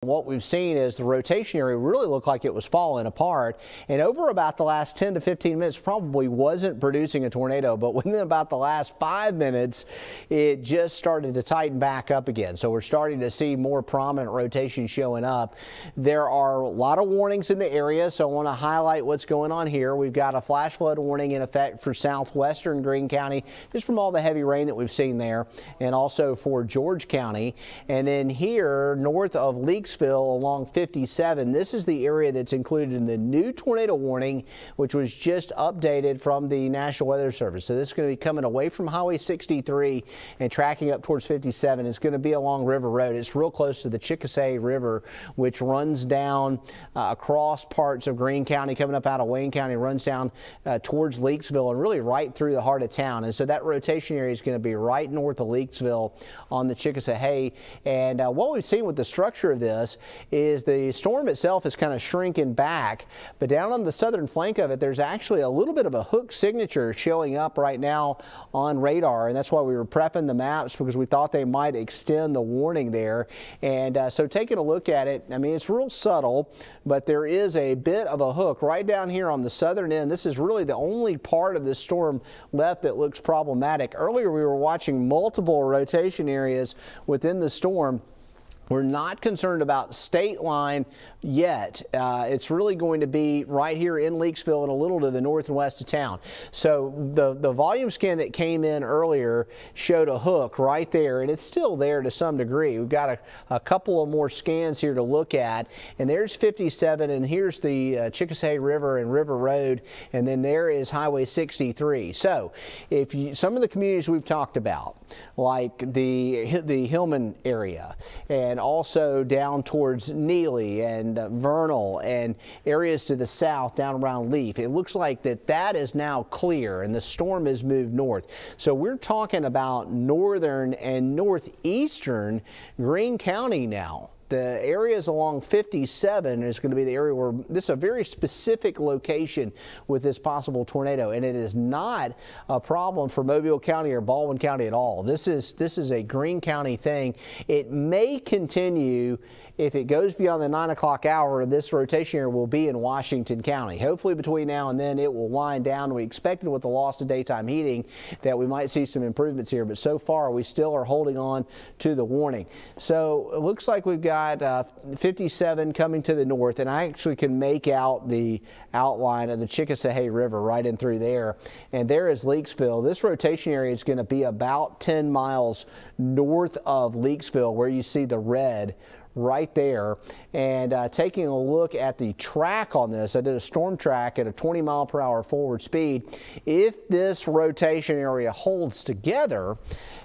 What we've seen is the rotation area really looked like it was falling apart, and over about the last 10 to 15 minutes probably wasn't producing a tornado, but within about the last 5 minutes it just started to tighten back up again. So we're starting to see more prominent rotation showing up. There are a lot of warnings in the area, so I want to highlight what's going on here. We've got a flash flood warning in effect for southwestern Greene County just from all the heavy rain that we've seen there, and also for George County. And then here north of Leakesville along 57, this is the area that's included in the new tornado warning, which was just updated from the National Weather Service. So this is going to be coming away from Highway 63 and tracking up towards 57. It's going to be along River Road. It's real close to the Chickasee River, which runs down across parts of Greene County, coming up out of Wayne County, runs down towards Leakesville and really right through the heart of town. And so that rotation area is going to be right north of Leakesville on the Chickasee. And what we've seen with the structure of this is the storm itself is kind of shrinking back, but down on the southern flank of it there's actually a little bit of a hook signature showing up right now on radar, and that's why we were prepping the maps, because we thought they might extend the warning there. And so taking a look at it, I mean, it's real subtle, but there is a bit of a hook right down here on the southern end. This is really the only part of this storm left that looks problematic. Earlier we were watching multiple rotation areas within the storm. We're not concerned about state line yet. It's really going to be right here in Leakesville and a little to the north and west of town. So the volume scan that came in earlier showed a hook right there, and it's still there to some degree. We've got a couple of more scans here to look at, and there's 57, and here's the Chickasee River and River Road, and then there is Highway 63. So if some of the communities we've talked about, like the Hillman area, and also down towards Neely and Vernal and areas to the south down around Leaf, it looks like that is now clear and the storm has moved north. So we're talking about northern and northeastern Greene County now. The areas along 57 is going to be the area where this is a very specific location with this possible tornado, and it is not a problem for Mobile County or Baldwin County at all. This is a Greene County thing. It may continue. If it goes beyond the 9 o'clock hour, this rotation area will be in Washington County. Hopefully between now and then it will wind down. We expected with the loss of daytime heating that we might see some improvements here, but so far we still are holding on to the warning. So it looks like we've got 57 coming to the north, and I actually can make out the outline of the Chickasee River right in through there. And there is Leakesville. This rotation area is going to be about 10 miles north of Leakesville, where you see the red right there. And taking a look at the track on this, I did a storm track at a 20-mile-per-hour forward speed. If this rotation area holds together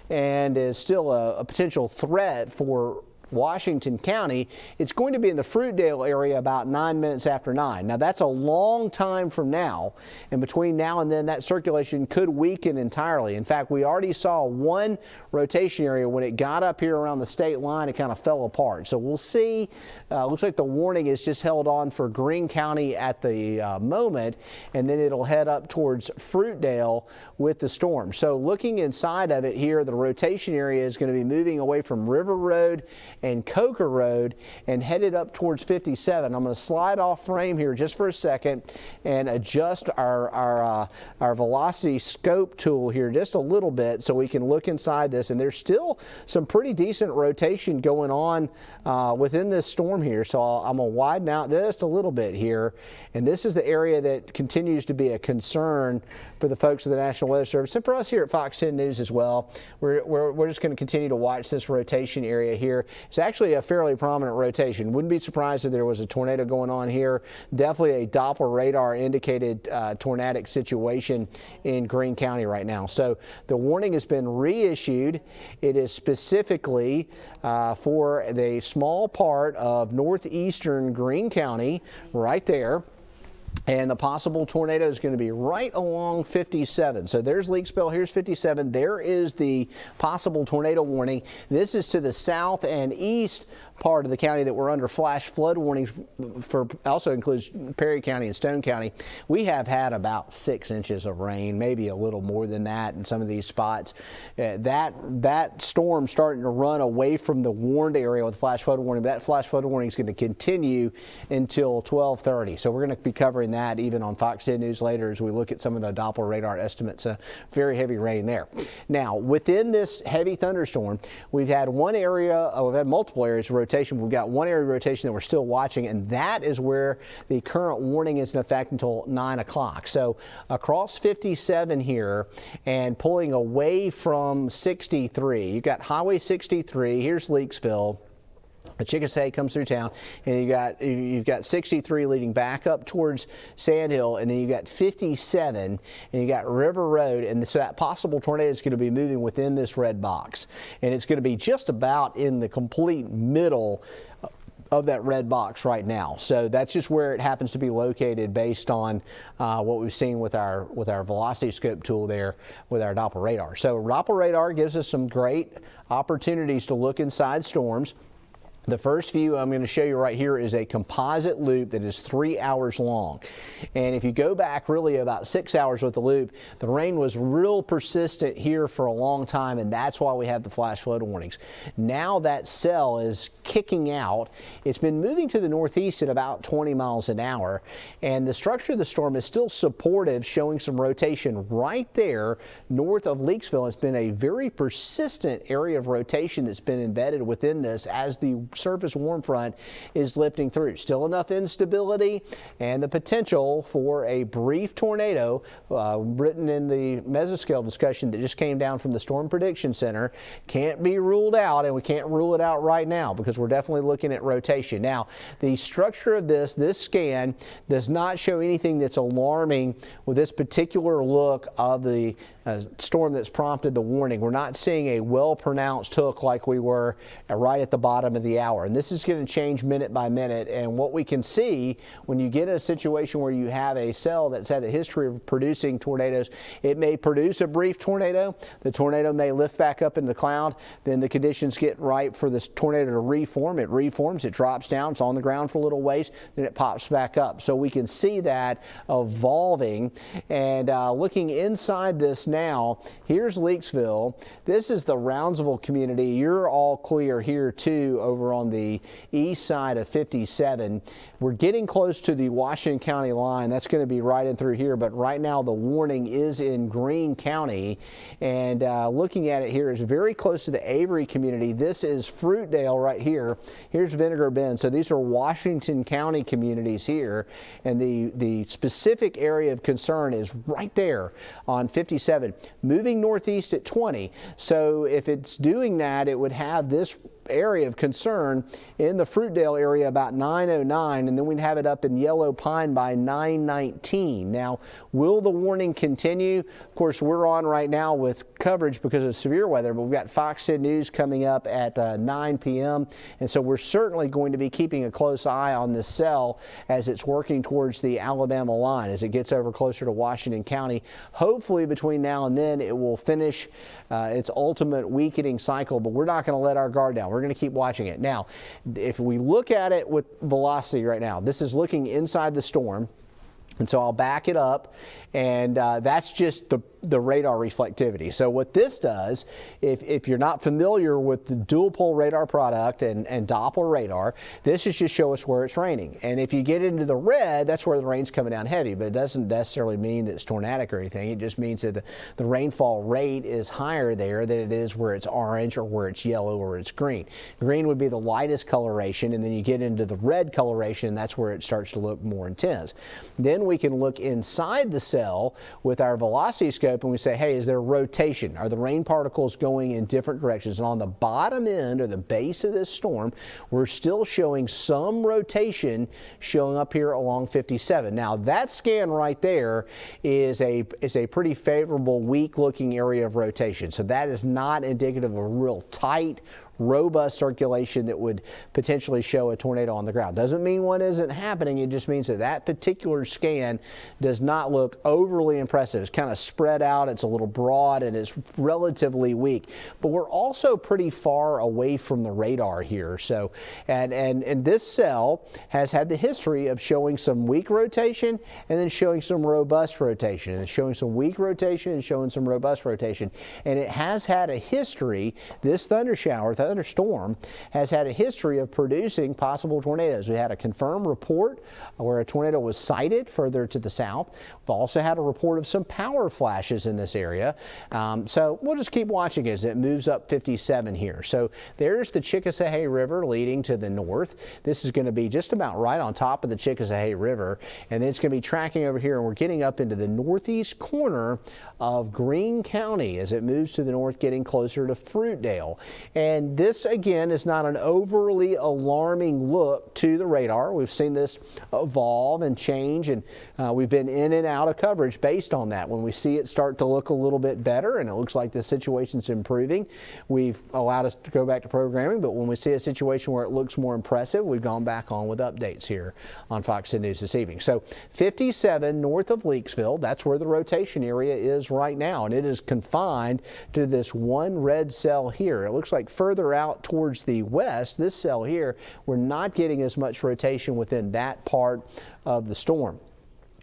and is still a potential threat for Washington County, it's going to be in the Fruitdale area about 9 minutes after 9. Now that's a long time from now, and between now and then that circulation could weaken entirely. In fact, we already saw one rotation area when it got up here around the state line, it kind of fell apart. So we'll see. Looks like the warning is just held on for Greene County at the moment, and then it'll head up towards Fruitdale with the storm. So looking inside of it here, the rotation area is going to be moving away from River Road and Coker Road and headed up towards 57. I'm going to slide off frame here just for a second and adjust our velocity scope tool here just a little bit so we can look inside this. And there's still some pretty decent rotation going on within this storm here. So I'm going to widen out just a little bit here. And this is the area that continues to be a concern for the folks of the National Weather Service and for us here at Fox 10 News as well. We're just going to continue to watch this rotation area here. It's actually a fairly prominent rotation. Wouldn't be surprised if there was a tornado going on here. Definitely a Doppler radar indicated tornadic situation in Greene County right now. So the warning has been reissued. It is specifically for the small part of northeastern Greene County right there. And the possible tornado is going to be right along 57. So there's Leakesville, here's 57. There is the possible tornado warning. This is to the south and east part of the county that we're under flash flood warnings for, also includes Perry County and Stone County. We have had about 6 inches of rain, maybe a little more than that in some of these spots. That storm starting to run away from the warned area with flash flood warning. That flash flood warning is going to continue until 12:30. So we're going to be covering that even on Fox 10 News later as we look at some of the Doppler radar estimates. Very heavy rain there. Now, within this heavy thunderstorm, we've had one area, we've had multiple areas of rotation. We've got one area of rotation that we're still watching, and that is where the current warning is in effect until 9 o'clock. So across 57 here and pulling away from 63, you've got Highway 63, here's Leakesville. Chickasay comes through town, and you've got 63 leading back up towards Sand Hill, and then you got 57, and you got River Road, and so that possible tornado is going to be moving within this red box, and it's going to be just about in the complete middle of that red box right now. So that's just where it happens to be located based on what we've seen with our velocity scope tool there with our Doppler radar. So Doppler radar gives us some great opportunities to look inside storms. The first view I'm going to show you right here is a composite loop that is 3 hours long. And if you go back really about 6 hours with the loop, the rain was real persistent here for a long time, and that's why we have the flash flood warnings. Now that cell is kicking out. It's been moving to the northeast at about 20 miles an hour, and the structure of the storm is still supportive, showing some rotation right there north of Leakesville. It's been a very persistent area of rotation that's been embedded within this as the surface warm front is lifting through. Still enough instability and the potential for a brief tornado, written in the mesoscale discussion that just came down from the Storm Prediction Center. Can't be ruled out, and we can't rule it out right now because we're definitely looking at rotation. Now, the structure of this scan does not show anything that's alarming with this particular look of the storm that's prompted the warning. We're not seeing a well-pronounced hook like we were right at the bottom of the hour. And this is going to change minute by minute. And what we can see when you get in a situation where you have a cell that's had a history of producing tornadoes, it may produce a brief tornado. The tornado may lift back up into the cloud. Then the conditions get right for this tornado to reform. It reforms, it drops down, it's on the ground for a little ways, then it pops back up. So we can see that evolving. And looking inside this now, here's Leakesville. This is the Roundsville community. You're all clear here too over on the east side of 57. We're getting close to the Washington County line. That's going to be right in through here, but right now the warning is in Greene County, and looking at it here is very close to the Avery community. This is Fruitdale right here. Here's Vinegar Bend. So these are Washington County communities here, and the specific area of concern is right there on 57, moving northeast at 20. So if it's doing that, it would have this area of concern in the Fruitdale area about 9:09, and then we'd have it up in Yellow Pine by 9:19. Now, will the warning continue? Of course, we're on right now with coverage because of severe weather, but we've got Fox 10 News coming up at 9 p.m., and so we're certainly going to be keeping a close eye on this cell as it's working towards the Alabama line, as it gets over closer to Washington County. Hopefully, between now and then, it will finish its ultimate weakening cycle, but we're not going to let our guard down. We're going to keep watching it. Now, if we look at it with velocity right now, this is looking inside the storm. And so I'll back it up, and that's just the radar reflectivity. So what this does, if you're not familiar with the dual pole radar product and Doppler radar, this is just show us where it's raining. And if you get into the red, that's where the rain's coming down heavy, but it doesn't necessarily mean that it's tornadic or anything. It just means that the rainfall rate is higher there than it is where it's orange or where it's yellow or it's green. Green would be the lightest coloration, and then you get into the red coloration, and that's where it starts to look more intense. Then we can look inside the cell with our velocity scope, and we say, hey, is there rotation? Are the rain particles going in different directions? And on the bottom end or the base of this storm, we're still showing some rotation showing up here along 57. Now, that scan right there is a pretty favorable, weak looking area of rotation. So that is not indicative of a real tight robust circulation that would potentially show a tornado on the ground. Doesn't mean one isn't happening. It just means that that particular scan does not look overly impressive. It's kind of spread out. It's a little broad and it's relatively weak. But we're also pretty far away from the radar here. So, and this cell has had the history of showing some weak rotation and then showing some robust rotation, and showing some weak rotation and showing some robust rotation. And it has had a history, this thunderstorm has had a history of producing possible tornadoes. We had a confirmed report where a tornado was sighted further to the south. We've also had a report of some power flashes in this area. So we'll just keep watching as it moves up 57 here. So there's the Chickasahee River leading to the north. This is going to be just about right on top of the Chickasahee River, and then it's going to be tracking over here, and we're getting up into the northeast corner of Greene County as it moves to the north, getting closer to Fruitdale. And this again is not an overly alarming look to the radar. We've seen this evolve and change, and we've been in and out of coverage based on that. When we see it start to look a little bit better and it looks like the situation's improving, we've allowed us to go back to programming. But when we see a situation where it looks more impressive, we've gone back on with updates here on Fox 10 News this evening. So 57 north of Leakesville, that's where the rotation area is right now, and it is confined to this one red cell here. It looks like further out towards the west, this cell here, we're not getting as much rotation within that part of the storm.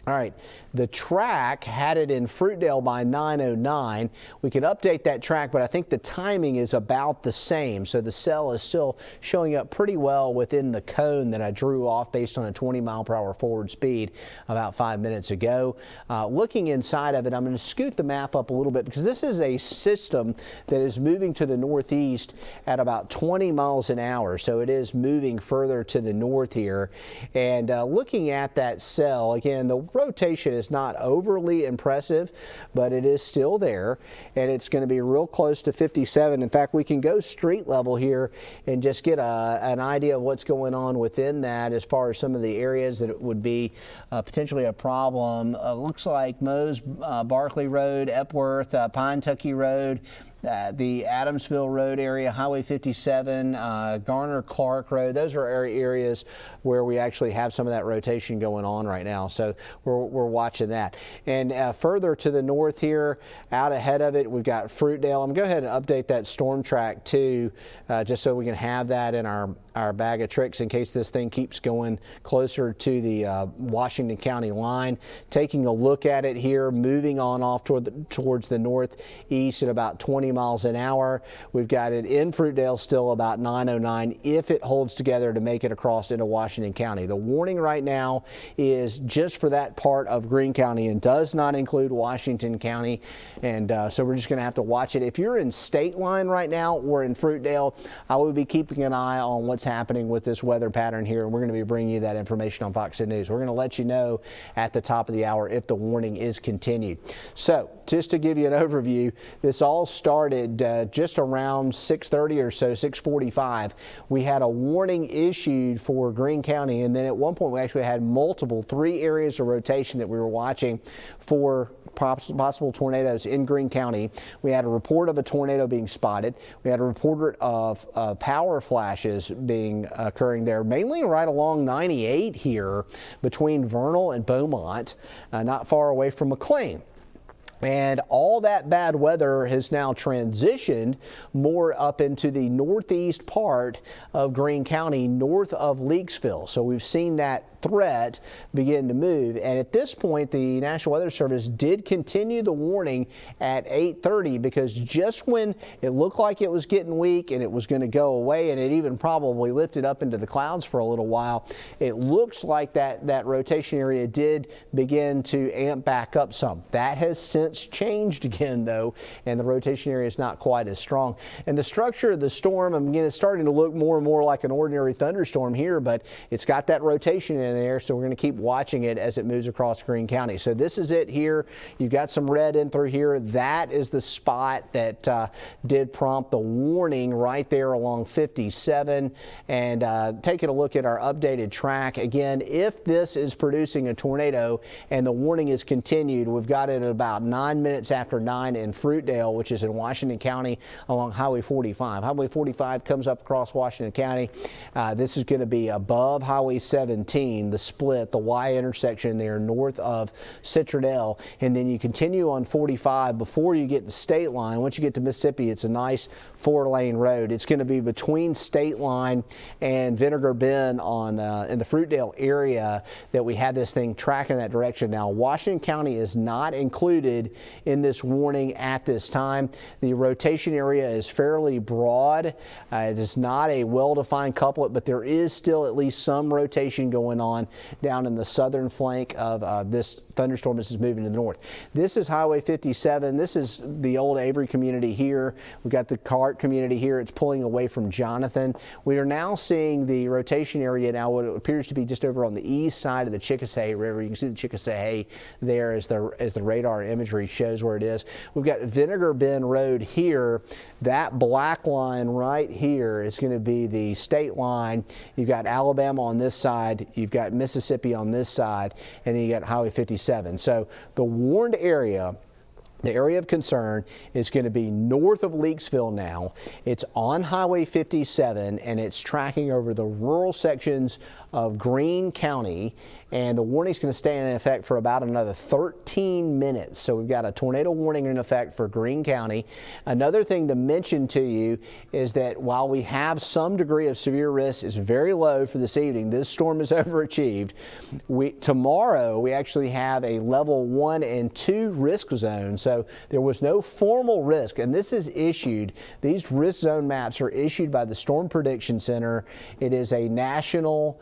All right, the track had it in Fruitdale by 9:09. We can update that track, but I think the timing is about the same. So the cell is still showing up pretty well within the cone that I drew off based on a 20-mile-per-hour forward speed about 5 minutes ago. Looking inside of it, I'm going to scoot the map up a little bit because this is a system that is moving to the northeast at about 20 miles an hour. So it is moving further to the north here. And looking at that cell, again, the rotation is not overly impressive, but it is still there, and it's going to be real close to 57. In fact, we can go street level here and just get an idea of what's going on within that as far as some of the areas that it would be potentially a problem. Looks like Mose Barkley Road, Epworth, Pine Tucky Road, the Adamsville Road area, Highway 57, Garner Clark Road. Those are areas where we actually have some of that rotation going on right now. So we're watching that. And further to the north here, out ahead of it, we've got Fruitdale. I'm going to go ahead and update that storm track too, just so we can have that in our bag of tricks in case this thing keeps going closer to the Washington County line. Taking a look at it here, moving on off towards the northeast at about 20 miles an hour. We've got it in Fruitdale still about 9:09 if it holds together to make it across into Washington County. The warning right now is just for that part of Greene County and does not include Washington County, and so we're just going to have to watch it. If you're in State Line right now or in Fruitdale, I will be keeping an eye on what's happening with this weather pattern here, and we're going to be bringing you that information on Fox 10 News. We're going to let you know at the top of the hour if the warning is continued. So just to give you an overview, this all started just around 6:30 or so, 6:45. We had a warning issued for Greene County, and then at one point we actually had three areas of rotation that we were watching for possible tornadoes in Greene County. We had a report of a tornado being spotted. We had a report of power flashes occurring there, mainly right along 98 here between Vernal and Beaumont, not far away from McLean. And all that bad weather has now transitioned more up into the northeast part of Greene County, north of Leakesville. So we've seen that threat begin to move. And at this point, the National Weather Service did continue the warning at 8:30 because just when it looked like it was getting weak and it was going to go away, and it even probably lifted up into the clouds for a little while, it looks like that rotation area did begin to amp back up some. That has since changed again, though, and the rotation area is not quite as strong. And the structure of the storm, again, is starting to look more and more like an ordinary thunderstorm here, but it's got that rotation in there, so we're going to keep watching it as it moves across Greene County. So this is it here. You've got some red in through here. That is the spot that did prompt the warning right there along 57. And taking a look at our updated track, again, if this is producing a tornado and the warning is continued, we've got it at about 9 minutes after 9 in Fruitdale, which is in Washington County along Highway 45. Highway 45 comes up across Washington County. This is going to be above Highway 17, the split, the Y intersection there north of Citronelle, and then you continue on 45 before you get to State Line. Once you get to Mississippi, it's a nice 4-lane road. It's going to be between State Line and Vinegar Bend on in the Fruitdale area that we have this thing tracking that direction. Now, Washington County is not included in this warning at this time. The rotation area is fairly broad. It is not a well-defined couplet, but there is still at least some rotation going on down in the southern flank of this thunderstorm. This is moving to the north. This is Highway 57. This is the old Avery community here. We've got the Cart community here. It's pulling away from Jonathan. We are now seeing the rotation area now, what appears to be just over on the east side of the Chickasay River. You can see the Chickasay there as the radar imagery shows where it is. We've got Vinegar Bend Road here. That black line right here is going to be the state line. You've got Alabama on this side, you've got Mississippi on this side, and then you got Highway 57. So the warned area, the area of concern, is going to be north of Leakesville now. It's on Highway 57, and it's tracking over the rural sections of Greene County, and the warning is going to stay in effect for about another 13 minutes. So we've got a tornado warning in effect for Greene County. Another thing to mention to you is that while we have some degree of severe risk, is very low for this evening. This storm is overachieved. Tomorrow we actually have a level 1 and 2 risk zone. So there was no formal risk, and this is issued. These risk zone maps are issued by the Storm Prediction Center. It is a national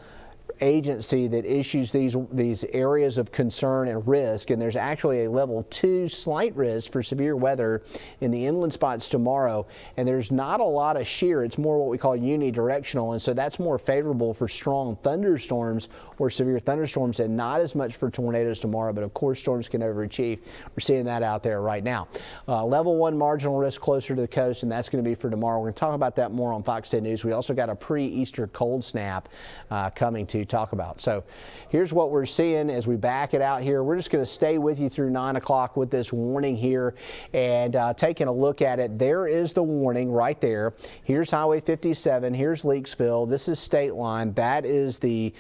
agency that issues these areas of concern and risk, and there's actually a level 2 slight risk for severe weather in the inland spots tomorrow, and there's not a lot of shear. It's more what we call unidirectional, and so that's more favorable for strong thunderstorms or severe thunderstorms, and not as much for tornadoes tomorrow, but of course storms can overachieve. We're seeing that out there right now. Level 1 marginal risk closer to the coast, and that's going to be for tomorrow. We're going to talk about that more on Fox 10 News. We also got a pre-Easter cold snap coming to talk about. So here's what we're seeing as we back it out here. We're just going to stay with you through 9 o'clock with this warning here and taking a look at it. There is the warning right there. Here's Highway 57. Here's Leakesville. This is State Line. That is the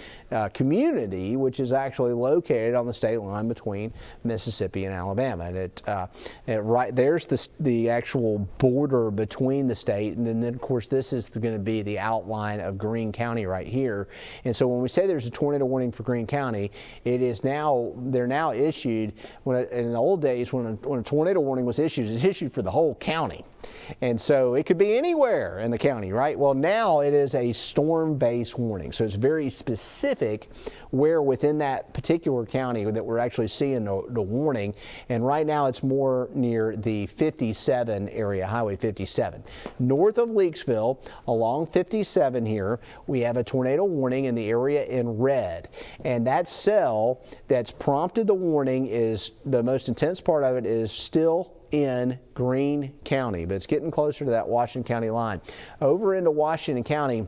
community, which is actually located on the state line between Mississippi and Alabama. And right there's the actual border between the state, and then of course this is going to be the outline of Greene County right here. And so when we say there's a tornado warning for Greene County, it is now, they're now issued. In the old days, when a tornado warning was issued, it's issued for the whole county. And so it could be anywhere in the county, right? Well, now it is a storm-based warning. So it's very specific where within that particular county that we're actually seeing the warning. And right now it's more near the 57 area, Highway 57. North of Leakesville, along 57 here, we have a tornado warning in the area in red. And that cell that's prompted the warning, is the most intense part of it, is still in Greene County, but it's getting closer to that Washington County line. Over into Washington County,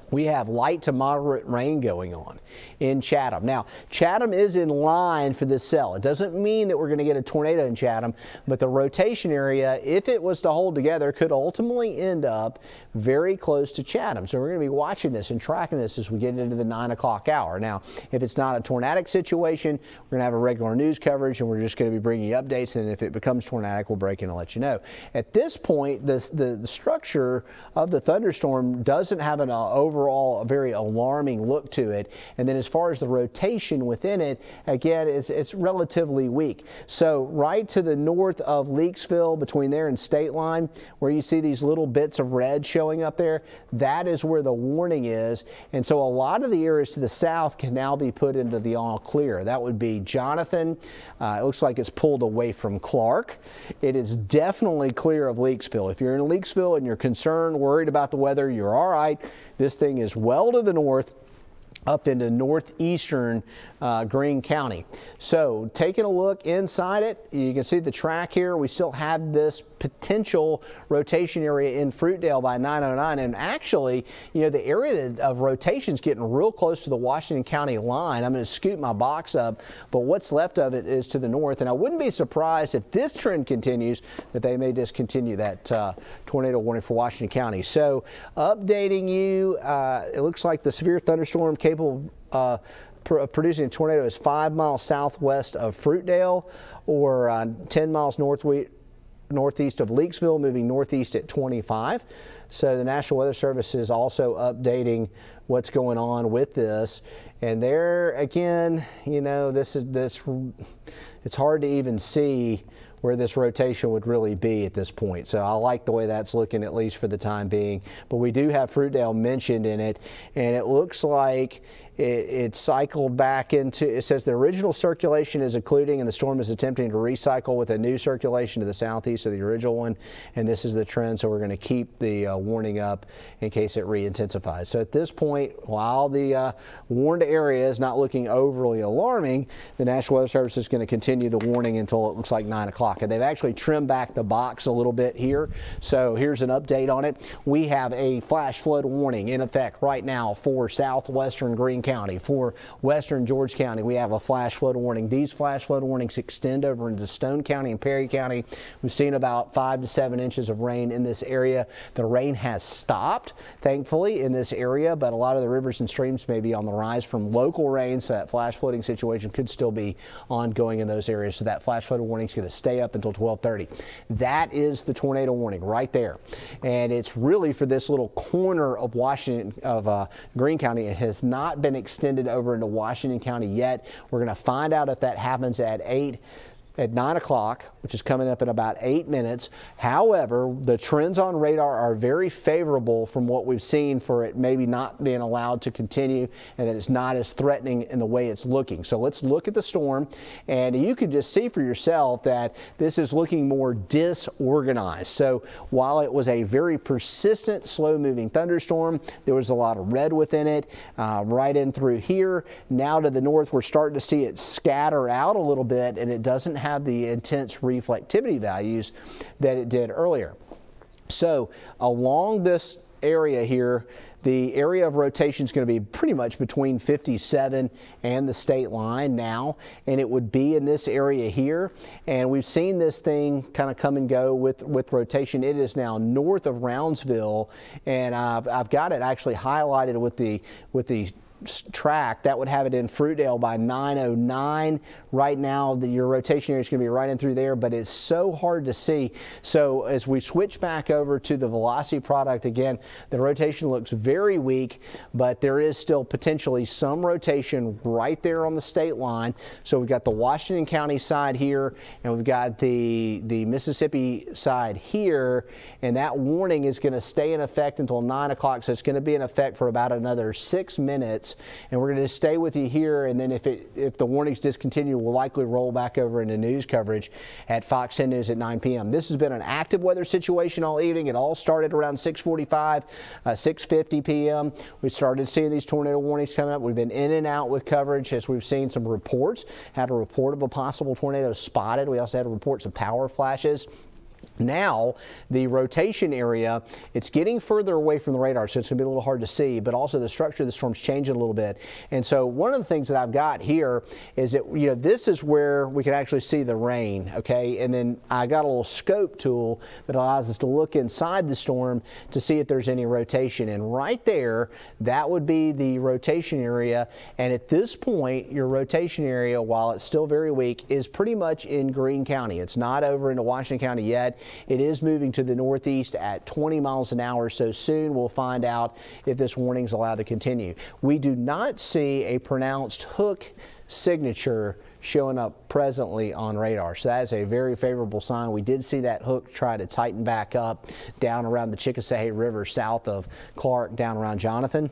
we have light to moderate rain going on in Chatham. Now, Chatham is in line for this cell. It doesn't mean that we're going to get a tornado in Chatham, but the rotation area, if it was to hold together, could ultimately end up very close to Chatham. So we're going to be watching this and tracking this as we get into the 9 o'clock hour. Now, if it's not a tornadic situation, we're going to have a regular news coverage, and we're just going to be bringing you updates, and if it becomes tornadic, we'll break in and let you know. At this point, the structure of the thunderstorm doesn't have an overall a very alarming look to it, and then as far as the rotation within it, again, it's relatively weak. So right to the north of Leakesville, between there and State Line, where you see these little bits of red showing up there, that is where the warning is. And so a lot of the areas to the south can now be put into the all clear. That would be Jonathan. It looks like it's pulled away from Clark. It is definitely clear of Leakesville. If you're in Leakesville and you're concerned, worried about the weather, you're all right. This thing is well to the north. up into northeastern Greene County. So taking a look inside it, you can see the track here. We still have this potential rotation area in Fruitdale by 909, and actually, you know, the area of rotation is getting real close to the Washington County line. I'm going to scoot my box up, but what's left of it is to the north, and I wouldn't be surprised if this trend continues that they may discontinue that tornado warning for Washington County. So updating you, it looks like the severe thunderstorm capable of producing a tornado is 5 miles southwest of Fruitdale, or 10 miles northeast of Leakesville, moving northeast at 25. So the National Weather Service is also updating what's going on with this. And there again, you know, it's hard to even see where this rotation would really be at this point. So I like the way that's looking, at least for the time being. But we do have Fruitdale mentioned in it, and it looks like it cycled back into, it says the original circulation is occluding and the storm is attempting to recycle with a new circulation to the southeast of the original one, and this is the trend, so we're going to keep the warning up in case it re-intensifies. So at this point, while the warned area is not looking overly alarming, the National Weather Service is going to continue the warning until it looks like 9 o'clock, and they've actually trimmed back the box a little bit here. So here's an update on it. We have a flash flood warning in effect right now for southwestern Greene County. For western George County, we have a flash flood warning. These flash flood warnings extend over into Stone County and Perry County. We've seen about 5 to 7 inches of rain in this area. The rain has stopped, thankfully, in this area, but a lot of the rivers and streams may be on the rise from local rain, so that flash flooding situation could still be ongoing in those areas. So that flash flood warning is going to stay up until 12:30. That is the tornado warning right there, and it's really for this little corner of Washington, of Greene County. It has not been extended over into Washington County yet. We're going to find out if that happens at 9 o'clock, which is coming up in about 8 minutes. However, the trends on radar are very favorable from what we've seen for it maybe not being allowed to continue, and that it's not as threatening in the way it's looking. So let's look at the storm, and you can just see for yourself that this is looking more disorganized. So while it was a very persistent, slow-moving thunderstorm, there was a lot of red within it, right in through here. Now to the north, we're starting to see it scatter out a little bit, and it doesn't have the intense reflectivity values that it did earlier. So along this area here, the area of rotation is going to be pretty much between 57 and the state line now, and it would be in this area here. And we've seen this thing kind of come and go with rotation. It is now north of Roundsville, and I've got it actually highlighted with the track. That would have it in Fruitdale by 909. Right now, your rotation area is going to be right in through there, but it's so hard to see. So as we switch back over to the velocity product again, the rotation looks very weak, but there is still potentially some rotation right there on the state line. So we've got the Washington County side here, and we've got the Mississippi side here, and that warning is going to stay in effect until 9 o'clock. So it's going to be in effect for about another 6 minutes. And we're going to just stay with you here, and then if the warnings discontinue, we'll likely roll back over into news coverage at Fox 10 News at 9 p.m. This has been an active weather situation all evening. It all started around 6:45, 6:50 p.m. We started seeing these tornado warnings coming up. We've been in and out with coverage as we've seen some reports. Had a report of a possible tornado spotted. We also had reports of power flashes. Now, the rotation area, it's getting further away from the radar, so it's going to be a little hard to see, but also the structure of the storm's changing a little bit. And so one of the things that I've got here is that, you know, this is where we can actually see the rain, okay? And then I got a little scope tool that allows us to look inside the storm to see if there's any rotation. And right there, that would be the rotation area. And at this point, your rotation area, while it's still very weak, is pretty much in Greene County. It's not over into Washington County yet. It is moving to the northeast at 20 miles an hour, so soon we'll find out if this warning is allowed to continue. We do not see a pronounced hook signature showing up presently on radar, so that is a very favorable sign. We did see that hook try to tighten back up down around the Chickasawhay River south of Clark, down around Jonathan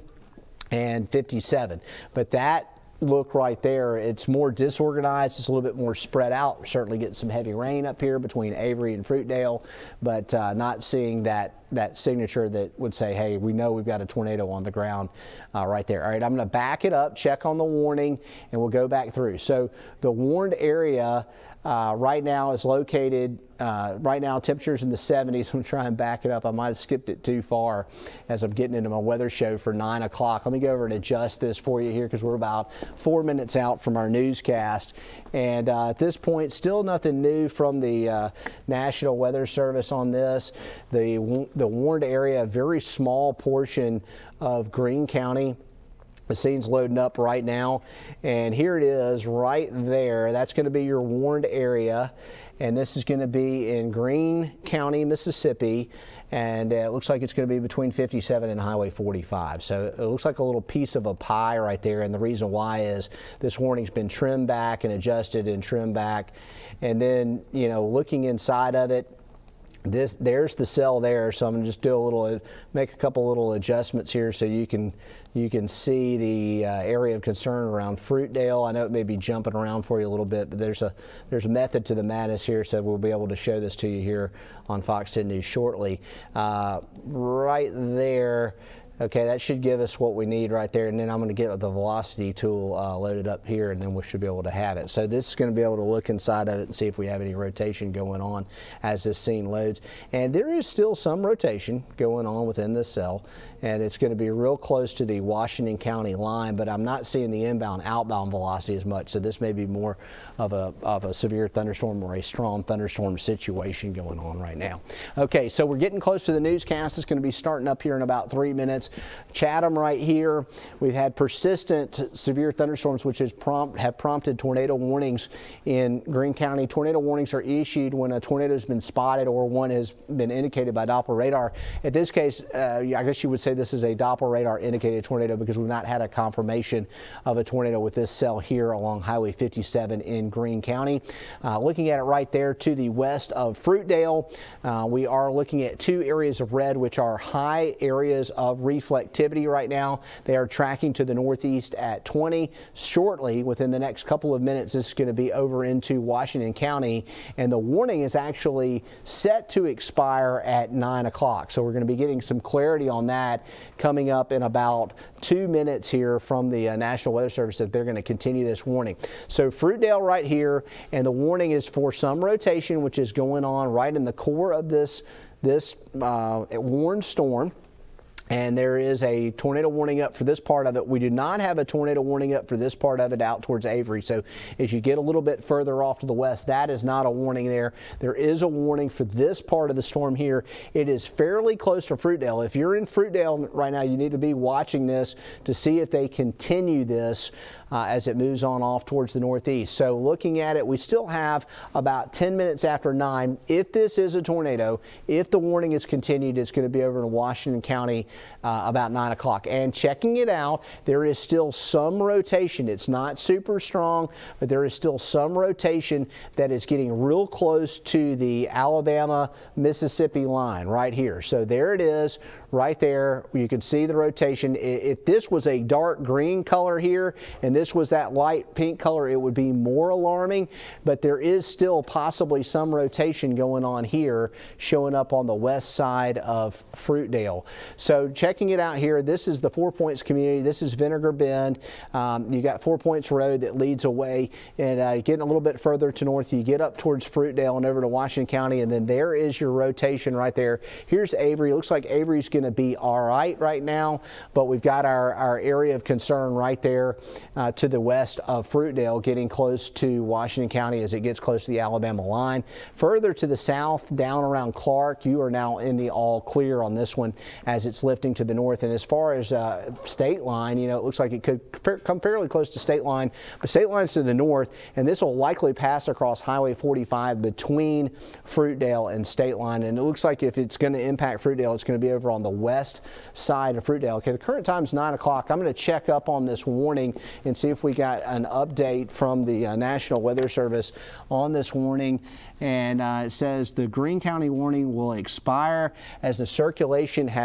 and 57, but that look right there, it's more disorganized, it's a little bit more spread out. We're certainly getting some heavy rain up here between Avery and Fruitdale, but not seeing that that signature that would say, hey, we know we've got a tornado on the ground right there. All right, I'm going to back it up, check on the warning, and we'll go back through. So the warned area right now is located, right now temperatures in the 70s. I'm going to try and back it up. I might have skipped it too far as I'm getting into my weather show for 9 o'clock. Let me go over and adjust this for you here because we're about 4 minutes out from our newscast. And at this point, still nothing new from the National Weather Service on this. The warned area, a very small portion of Greene County. The scene's loading up right now, and here it is right there. That's going to be your warned area, and this is going to be in Greene County, Mississippi, and it looks like it's going to be between 57 and Highway 45. So it looks like a little piece of a pie right there, and the reason why is this warning's been trimmed back and adjusted and trimmed back, and then, you know, looking inside of it, there's the cell there, so I'm going to just make a couple little adjustments here so you can see the area of concern around Fruitdale. I know it may be jumping around for you a little bit, but there's a method to the madness here, so we'll be able to show this to you here on Fox 10 News shortly. Right there. Okay, that should give us what we need right there, and then I'm going to get the velocity tool loaded up here, and then we should be able to have it. So this is going to be able to look inside of it and see if we have any rotation going on as this scene loads. And there is still some rotation going on within this cell, and it's going to be real close to the Washington County line, but I'm not seeing the inbound-outbound velocity as much, so this may be more of a severe thunderstorm or a strong thunderstorm situation going on right now. Okay, so we're getting close to the newscast. It's going to be starting up here in about 3 minutes. Chatham right here, we've had persistent severe thunderstorms which have prompted tornado warnings in Greene County. Tornado warnings are issued when a tornado has been spotted or one has been indicated by Doppler radar. In this case, I guess you would say this is a Doppler radar indicated tornado because we've not had a confirmation of a tornado with this cell here along Highway 57 in Greene County. Looking at it right there to the west of Fruitdale, we are looking at 2 areas of red which are high areas of reflectivity right now. They are tracking to the northeast at 20. Shortly, within the next couple of minutes, this is going to be over into Washington County, and the warning is actually set to expire at 9 o'clock. So we're going to be getting some clarity on that coming up in about 2 minutes here from the National Weather Service that they're going to continue this warning. So Fruitdale right here, and the warning is for some rotation which is going on right in the core of this warned storm. And there is a tornado warning up for this part of it. We do not have a tornado warning up for this part of it out towards Avery. So as you get a little bit further off to the west, that is not a warning there. There is a warning for this part of the storm here. It is fairly close to Fruitdale. If you're in Fruitdale right now, you need to be watching this to see if they continue this as it moves on off towards the northeast. So looking at it, we still have about 10 minutes after 9. If this is a tornado, if the warning is continued, it's going to be over in Washington County about 9 o'clock. And checking it out, there is still some rotation. It's not super strong, but there is still some rotation that is getting real close to the Alabama-Mississippi line right here. So there it is right there. You can see the rotation. If this was a dark green color here and this was that light pink color, it would be more alarming, but there is still possibly some rotation going on here showing up on the west side of Fruitdale. So checking it out here, this is the 4 Points community. This is Vinegar Bend. You got 4 Points Road that leads away, and getting a little bit further to north, you get up towards Fruitdale and over to Washington County, and then there is your rotation right there. Here's Avery. It looks like Avery's going to be all right now, but we've got our area of concern right there to the west of Fruitdale, getting close to Washington County as it gets close to the Alabama line. Further to the south, down around Clark, you are now in the all clear on this one as it's lifting to the north. And as far as state line, you know, it looks like it could come fairly close to state line, but state line's to the north, and this will likely pass across Highway 45 between Fruitdale and state line. And it looks like if it's going to impact Fruitdale, it's going to be over on the west side of Fruitdale. Okay, the current time is 9 o'clock. I'm going to check up on this warning and see if we got an update from the National Weather Service on this warning. And it says the Greene County warning will expire as the circulation has